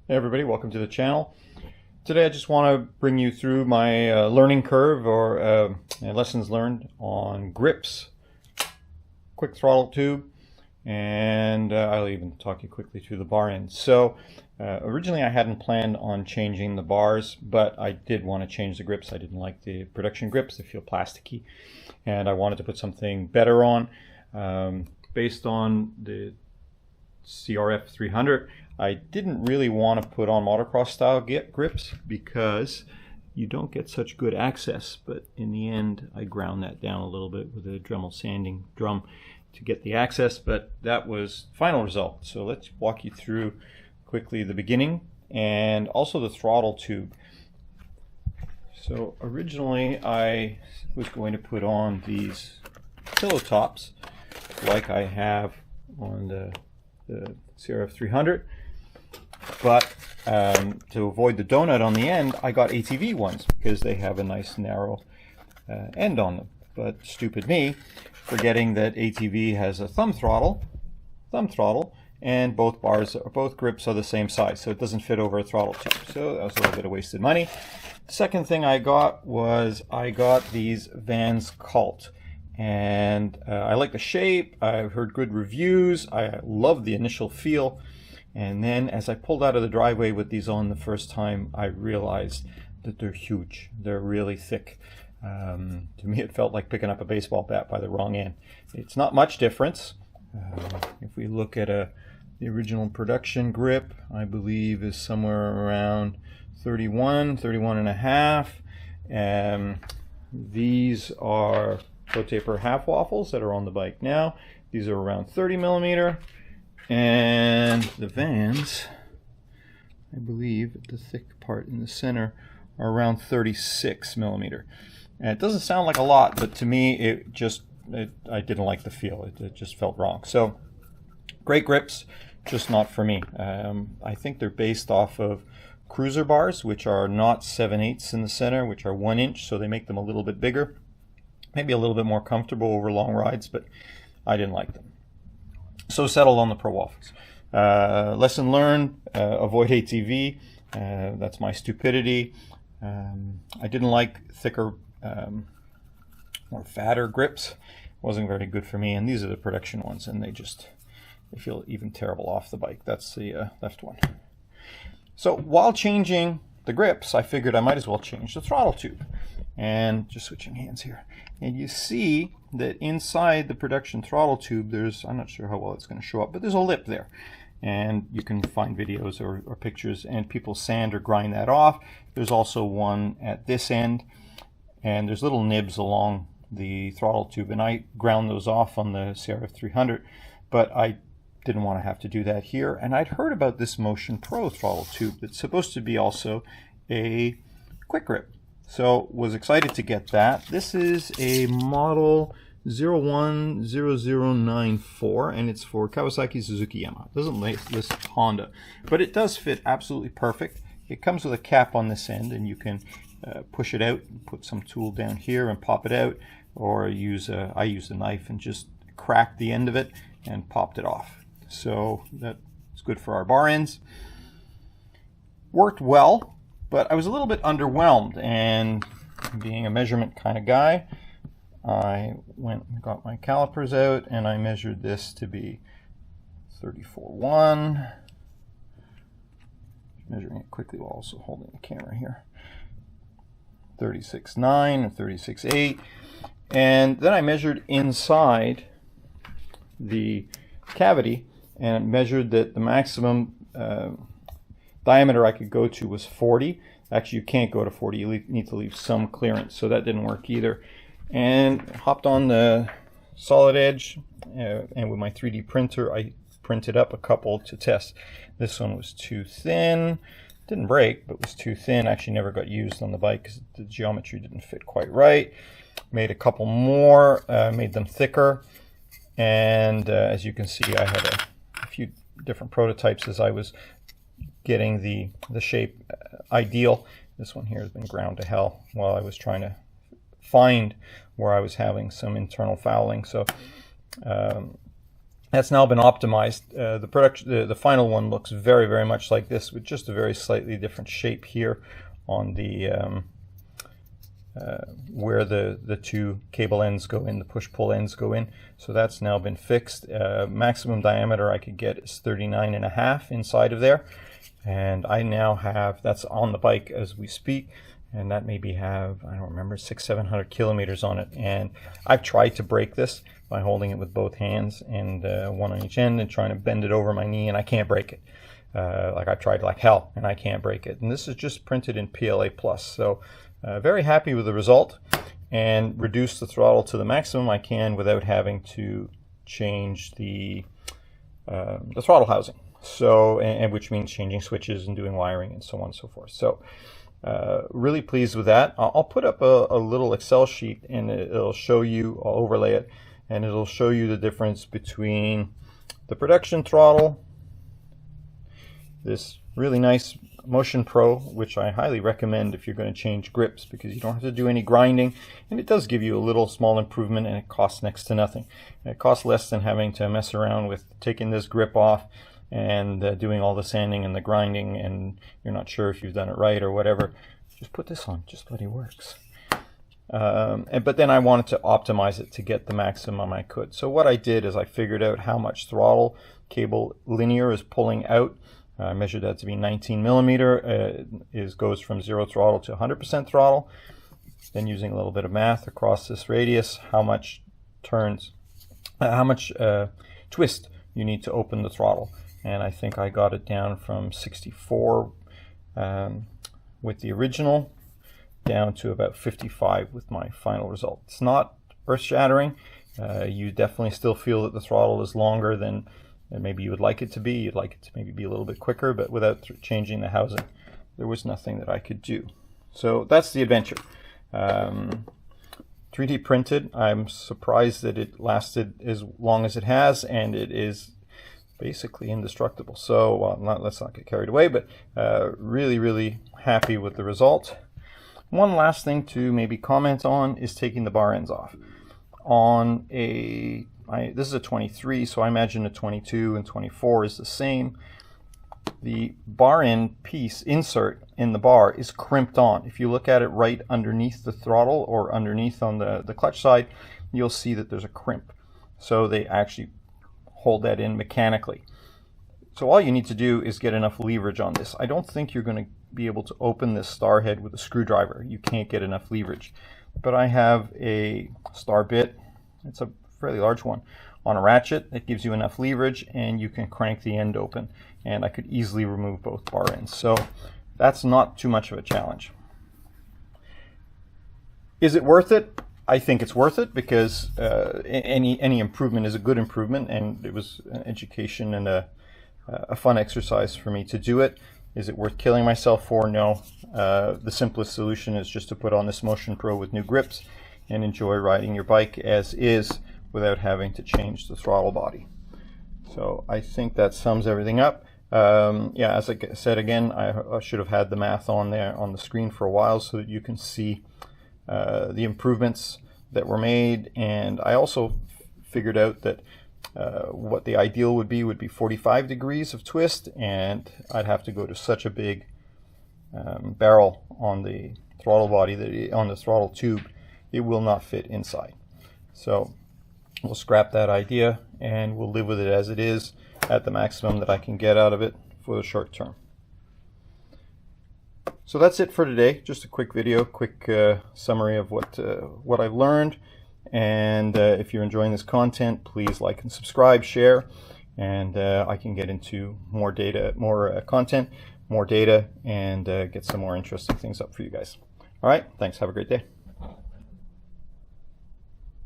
Hey everybody, welcome to the channel. Today I just want to bring you through my learning curve or lessons learned on grips, quick throttle tube, and I'll even talk you quickly through the bar ends. So originally I hadn't planned on changing the bars, but I did want to change the grips. I didn't like the production grips, they feel plasticky, and I wanted to put something better on. Based on the CRF 300, I didn't really want to put on motocross style grips because you don't get such good access, but in the end I ground that down a little bit with a Dremel sanding drum to get the access, but that was the final result. So let's walk you through quickly the beginning and also the throttle tube. So originally I was going to put on these pillow tops like I have on the CRF 300, but to avoid the donut on the end, I got ATV ones because they have a nice narrow end on them. But stupid me, forgetting that ATV has a thumb throttle, and both grips are the same size, so it doesn't fit over a throttle tube. So that was a little bit of wasted money. Second thing I got was these Vans Cult. And I like the shape, I've heard good reviews, I love the initial feel, and then as I pulled out of the driveway with these on the first time, I realized that they're huge, they're really thick. To me it felt like picking up a baseball bat by the wrong end. It's not much difference. If we look at the original production grip, I believe is somewhere around 31 and a half. These are Pro Taper half waffles that are on the bike now. These are around 30 millimeter, and the Vans, I believe the thick part in the center, are around 36 millimeter. And it doesn't sound like a lot, but to me I didn't like the feel. It just felt wrong. So great grips, just not for me. I think they're based off of cruiser bars, which are not 7/8 in the center, which are 1 inch, so they make them a little bit bigger. Maybe a little bit more comfortable over long rides, but I didn't like them. So settled on the Pro Waffles. Lesson learned, avoid ATV. That's my stupidity. I didn't like thicker, more fatter grips. Wasn't very good for me, and these are the production ones, and they feel even terrible off the bike. That's the left one. So while changing the grips, I figured I might as well change the throttle tube. And just switching hands here, and you see that inside the production throttle tube I'm not sure how well it's going to show up, but there's a lip there, and you can find videos or pictures, and people sand or grind that off. There's also one at this end, and there's little nibs along the throttle tube, and I ground those off on the CRF 300, but I didn't want to have to do that here. And I'd heard about this Motion Pro throttle tube that's supposed to be also a quick grip. So was excited to get that. This is a model 010094, and it's for Kawasaki, Suzuki, Yamaha. It doesn't list Honda, but it does fit absolutely perfect. It comes with a cap on this end, and you can push it out, put some tool down here and pop it out, or I used a knife and just cracked the end of it and popped it off. So that's good for our bar ends. Worked well. But I was a little bit underwhelmed, and being a measurement kind of guy, I went and got my calipers out, and I measured this to be 34.1. Measuring it quickly while also holding the camera here. 36.9 or 36.8. And then I measured inside the cavity, and measured that the maximum diameter I could go to was 40. Actually, you can't go to 40. You need to leave some clearance, so that didn't work either. And hopped on the solid edge, and with my 3D printer, I printed up a couple to test. This one was too thin. Didn't break, but was too thin. Actually never got used on the bike because the geometry didn't fit quite right. Made a couple more, made them thicker. And as you can see, I had a few different prototypes as I was getting the shape ideal. This one here has been ground to hell while I was trying to find where I was having some internal fouling. So That's now been optimized. The final one looks very, very much like this, with just a very slightly different shape here on the where the two cable ends go in, the push-pull ends go in. So that's now been fixed. Maximum diameter I could get is 39.5 inside of there, and I now have, that's on the bike as we speak, and that maybe have, I don't remember, 600-700 kilometers on it. And I've tried to break this by holding it with both hands and one on each end and trying to bend it over my knee, and I can't break it. Like I've tried like hell, and I can't break it. And this is just printed in PLA+. So very happy with the result, and reduce the throttle to the maximum I can without having to change the throttle housing. So, and which means changing switches and doing wiring and so on and so forth. So really pleased with that. I'll put up a little Excel sheet, and it'll show you, I'll overlay it, and it'll show you the difference between the production throttle, this really nice Motion Pro, which I highly recommend if you're going to change grips, because you don't have to do any grinding, and it does give you a little small improvement, and it costs next to nothing. It costs less than having to mess around with taking this grip off and doing all the sanding and the grinding, and you're not sure if you've done it right or whatever. Just put this on, just bloody works. But then I wanted to optimize it to get the maximum I could. So what I did is I figured out how much throttle cable linear is pulling out. I measured that to be 19 millimeter. Goes from 0 throttle to 100% throttle. Then using a little bit of math across this radius, how much twist you need to open the throttle. And I think I got it down from 64 with the original down to about 55 with my final result. It's not earth-shattering. You definitely still feel that the throttle is longer than maybe you would like it to be. You'd like it to maybe be a little bit quicker, but without changing the housing, there was nothing that I could do. So that's the adventure. 3D printed. I'm surprised that it lasted as long as it has, and it is basically indestructible. So let's not get carried away, but really, really happy with the result. One last thing to maybe comment on is taking the bar ends off. On this is a 23, so I imagine a 22 and 24 is the same. The bar end piece insert in the bar is crimped on. If you look at it right underneath the throttle or underneath on the clutch side, you'll see that there's a crimp. So they actually hold that in mechanically. So all you need to do is get enough leverage on this. I don't think you're going to be able to open this star head with a screwdriver. You can't get enough leverage. But I have a star bit, it's a fairly large one, on a ratchet that gives you enough leverage, and you can crank the end open, and I could easily remove both bar ends. So that's not too much of a challenge. Is it worth it? I think it's worth it, because any improvement is a good improvement, and it was an education and a fun exercise for me to do it. Is it worth killing myself for? No. The simplest solution is just to put on this Motion Pro with new grips and enjoy riding your bike as is without having to change the throttle body. So I think that sums everything up. Yeah, as I said again, I should have had the math on there on the screen for a while so that you can see the improvements that were made. And I also figured out that what the ideal would be 45 degrees of twist, and I'd have to go to such a big barrel on the throttle body, that on the throttle tube, it will not fit inside. So we'll scrap that idea, and we'll live with it as it is at the maximum that I can get out of it for the short term. So that's it for today. Just a quick video, quick summary of what I've learned. And if you're enjoying this content, please like and subscribe, share, and I can get into more data, more content, more data, and get some more interesting things up for you guys. All right, thanks. Have a great day.